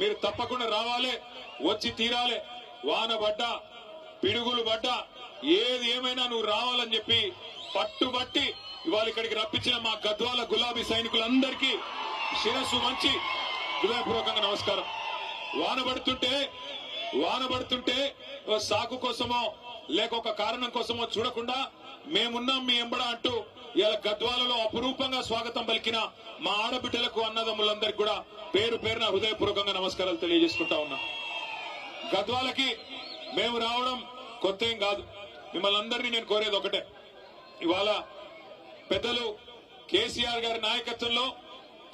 మీరు తప్పకుండా రావాలి, వచ్చి తీరాలి. వాన పడ్డా పిడుగులు పడ్డా ఏది ఏమైనా నువ్వు రావాలని చెప్పి పట్టుబట్టి ఇవాళ ఇక్కడికి రప్పించిన మా గద్వాల గులాబీ సైనికులందరికీ శిరస్సు వంచి హృదయపూర్వకంగా నమస్కారం. వాన పడుతుంటే సాకు కోసమో లేక ఒక కారణం కోసమో చూడకుండా మేమున్నాం మీ ఎంబడ అంటూ ఇలా గద్వాలలో అపురూపంగా స్వాగతం పలికిన మా ఆడబిడ్డలకు అన్నదమ్ములందరికీ కూడా పేరు పేరున హృదయపూర్వకంగా నమస్కారాలు తెలియజేసుకుంటా ఉన్నా. గద్వాలకి మేము రావడం కొత్త ఏం కాదు. మిమ్మల్ని అందరినీ నేను కోరేది ఒకటే, ఇవాళ పెద్దలు కేసీఆర్ గారి నాయకత్వంలో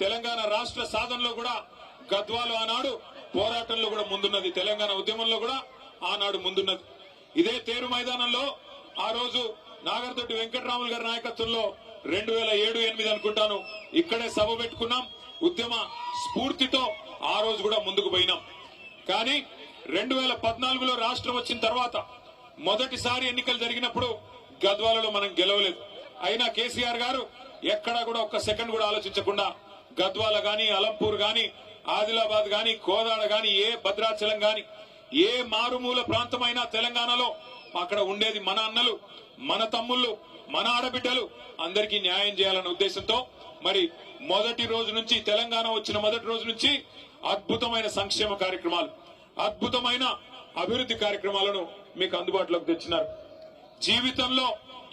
తెలంగాణ రాష్ట్ర సాధనలో కూడా గద్వాలు ఆనాడు పోరాటంలో కూడా ముందున్నది, తెలంగాణ ఉద్యమంలో కూడా ఆనాడు ముందున్నది. ఇదే తేరు మైదానంలో ఆ రోజు నాగర్దొడ్డి వెంకటరాములు గారి నాయకత్వంలో 2007-8 అనుకుంటాను ఇక్కడే సభ పెట్టుకున్నాం. ఉద్యమ స్ఫూర్తితో ఆ రోజు కూడా ముందుకు పోయినాం. కానీ 2014లో రాష్ట్రం వచ్చిన తర్వాత మొదటిసారి ఎన్నికలు జరిగినప్పుడు గద్వాలలో మనం గెలవలేదు. అయినా కేసీఆర్ గారు ఎక్కడా కూడా ఒక్క సెకండ్ కూడా ఆలోచించకుండా గద్వాల గాని, అలంపూర్ గాని, ఆదిలాబాద్ గాని, కోదాడ గాని, ఏ భద్రాచలం గాని, ఏ మారుమూల ప్రాంతమైనా తెలంగాణలో అక్కడ ఉండేది మన అన్నలు, మన తమ్ముళ్ళు, మన ఆడబిడ్డలు అందరికీ న్యాయం చేయాలన్న ఉద్దేశంతో మరి మొదటి రోజు నుంచి, తెలంగాణ వచ్చిన మొదటి రోజు నుంచి అద్భుతమైన సంక్షేమ కార్యక్రమాలు, అద్భుతమైన అభివృద్ధి కార్యక్రమాలను మీకు అందుబాటులోకి తెచ్చినారు. జీవితంలో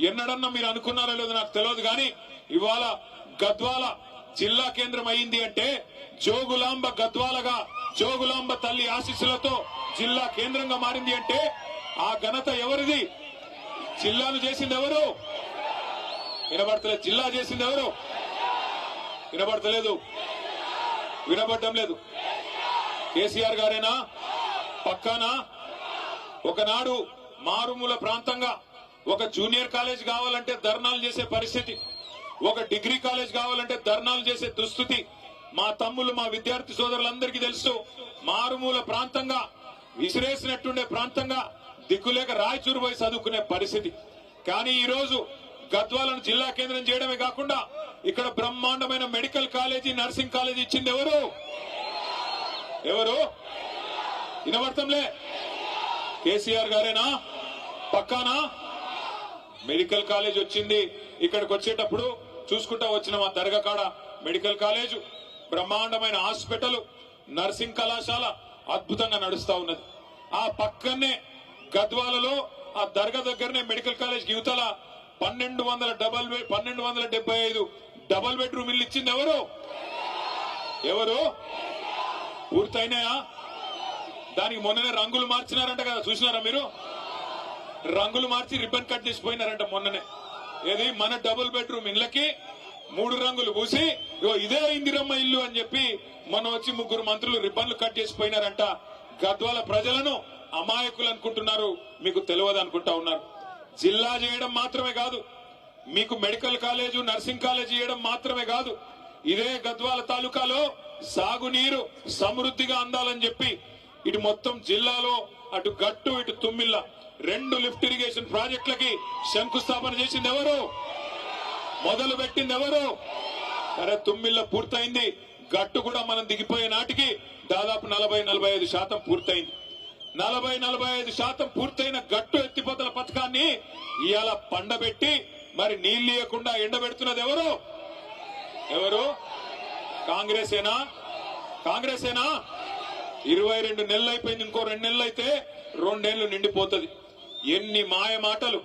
ఎన్నడన్నా మీరు అనుకున్నారో లేదో నాకు తెలియదు, కానీ ఇవాళ గద్వాల జిల్లా కేంద్రం అయింది అంటే జోగులాంబ గద్వాలగా జోగులాంబ తల్లి ఆశీస్సులతో జిల్లా కేంద్రంగా మారింది అంటే ఆ ఘనత ఎవరిది? జిల్లాను చేసింది ఎవరు? వినబడతలేదు. జిల్లా చేసింది ఎవరు? వినబడతలేదు, వినబడటం లేదు. కేసీఆర్ గారేనా? పక్కానా? ఒకనాడు మారుమూల ప్రాంతంగా ఒక జూనియర్ కాలేజ్ కావాలంటే ధర్నాలు చేసే పరిస్థితి, ఒక డిగ్రీ కాలేజ్ కావాలంటే ధర్నాలు చేసే దుస్థితి మా తమ్ముళ్ళు, మా విద్యార్థి సోదరులందరికీ తెలుసు. మారుమూల ప్రాంతంగా, విసిరేసినట్టుండే ప్రాంతంగా దిక్కులేక రాయచూరు పోయి చదువుకునే పరిస్థితి. కానీ ఈ రోజు గద్వాలను జిల్లా కేంద్రం చేయడమే కాకుండా ఇక్కడ బ్రహ్మాండమైన మెడికల్ కాలేజీ, నర్సింగ్ కాలేజీ ఇచ్చింది ఎవరు? ఎవరు? వినబడతంలే. కేసీఆర్ గారేనా? పక్కానా? మెడికల్ కాలేజ్ వచ్చింది. ఇక్కడికి వచ్చేటప్పుడు చూసుకుంటా వచ్చిన మా దర్గా కాడ మెడికల్ కాలేజ్, బ్రహ్మాండమైన హాస్పిటల్, నర్సింగ్ కళాశాల అద్భుతంగా నడుస్తా ఉన్నది. ఆ పక్కనే గద్వాలలో ఆ దర్గా దగ్గరనే మెడికల్ కాలేజ్ యువతల 1275 డబల్ బెడ్రూమ్ ఇల్లు ఇచ్చింది ఎవరు? ఎవరు? పూర్తయినాయా? దానికి మొన్ననే రంగులు మార్చినారంట కదా, చూసినారా మీరు? రంగులు మార్చి రిబ్బన్ కట్ చేసిపోయినారంట మొన్ననే. ఏది? మన డబుల్ బెడ్రూమ్ ఇళ్లకి 3 రంగులు పూసి ఇదే ఇందిరమ్మ ఇల్లు అని చెప్పి మొన్న వచ్చి 3 మంత్రులు రిబ్బన్లు కట్ చేసిపోయినారంట. గద్వాల ప్రజలను అమాయకులు అనుకుంటున్నారు, మీకు తెలియదు అనుకుంటా ఉన్నారు. జిల్లా చేయడం మాత్రమే కాదు, మీకు మెడికల్ కాలేజు, నర్సింగ్ కాలేజ్ చేయడం మాత్రమే కాదు, ఇదే గద్వాల తాలూకాలో సాగునీరు సమృద్ధిగా అందాలని చెప్పి ఇటు మొత్తం జిల్లాలో అటు గట్టు ఇటు తుమ్మిళ్ళ 2 లిఫ్ట్ ఇరిగేషన్ ప్రాజెక్టులకి శంకుస్థాపన చేసింది ఎవరు? మొదలు పెట్టింది ఎవరు? సరే, తుమ్మిళ్ళ పూర్తయింది. గట్టు కూడా మనం దిగిపోయే నాటికి దాదాపు 40-45% పూర్తయింది. 40-45% పూర్తయిన గట్టు ఎత్తిపోతల పథకాన్ని ఇవాళ పండబెట్టి మరి నీళ్లు ఇవ్వకుండా ఎండబెడుతున్నది ఎవరు? ఎవరు? కాంగ్రెసేనా? కాంగ్రెసేనా? 22 నెలలు అయిపోయింది, ఇంకో 2 నెలలు అయితే 2 ఏళ్లు నిండిపోతుంది. ఎన్ని మాయ మాటలు,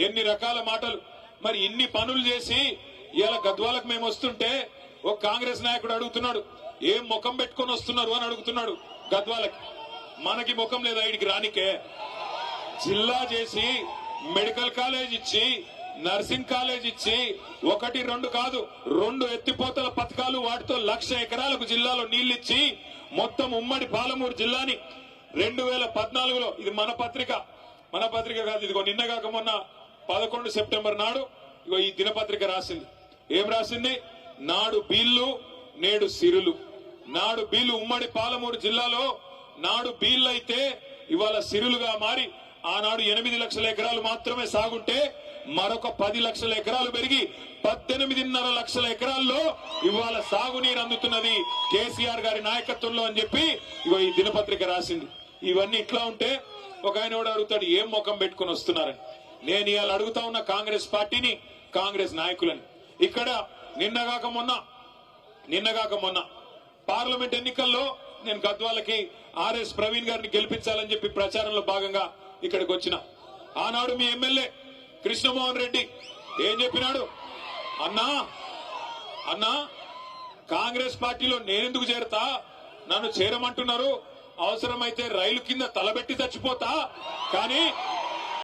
ఎన్ని రకాల మాటలు. మరి ఇన్ని పనులు చేసి ఇవాళ గద్వాలకు మేము వస్తుంటే ఒక కాంగ్రెస్ నాయకుడు అడుగుతున్నాడు, ఏం ముఖం పెట్టుకొని వస్తున్నారు అని అడుగుతున్నాడు. గద్వాలకి మనకి ముఖం లేదా ఇడికి రానికే? జిల్లా చేసి మెడికల్ కాలేజ్ ఇచ్చి, నర్సింగ్ కాలేజ్ ఇచ్చి 1-2 కాదు 2 ఎత్తిపోతల పథకాలు, వాటితో 1,00,000 ఎకరాలకు జిల్లాలో నీళ్లిచ్చి మొత్తం ఉమ్మడి పాలమూరు జిల్లాని 2014లో, ఇది మన పత్రిక కాదు, ఇదిగో నిన్న కాక మొన్న 11 సెప్టెంబర్ నాడు ఇగో ఈ దినపత్రిక రాసింది. ఏం రాసింది? నాడు బీళ్లు నేడు సిరులు. నాడు బీళ్లు ఉమ్మడి పాలమూరు జిల్లాలో నాడు బీళ్లైతే ఇవాళ సిరులుగా మారి ఆనాడు 8 లక్షల ఎకరాలు మాత్రమే సాగుంటే మరొక 10 లక్షల ఎకరాలు పెరిగి 18.5 లక్షల ఎకరాల్లో ఇవాళ సాగునీరు అందుతున్నది కేసీఆర్ గారి నాయకత్వంలో అని చెప్పి ఇగో ఈ దినపత్రిక రాసింది. ఇవన్నీ ఇట్లా ఉంటే ఒక ఆయన కూడా అడుగుతాడు, ఏం ముఖం పెట్టుకుని వస్తున్నారని. నేను ఇవాళ అడుగుతా ఉన్న కాంగ్రెస్ పార్టీని, కాంగ్రెస్ నాయకులని, ఇక్కడ నిన్నగాక మొన్న పార్లమెంట్ ఎన్నికల్లో నేను గద్వాలకి ఆర్ఎస్ ప్రవీణ్ గారిని గెలిపించాలని చెప్పి ప్రచారంలో భాగంగా ఇక్కడికి వచ్చిన. ఆనాడు మీ ఎమ్మెల్యే కృష్ణమోహన్ రెడ్డి ఏం చెప్పినాడు, అన్నా కాంగ్రెస్ పార్టీలో నేనెందుకు చేరతా, నన్ను చేరమంటున్నారు, అవసరమైతే రైలు కింద తలబెట్టి చచ్చిపోతా, కానీ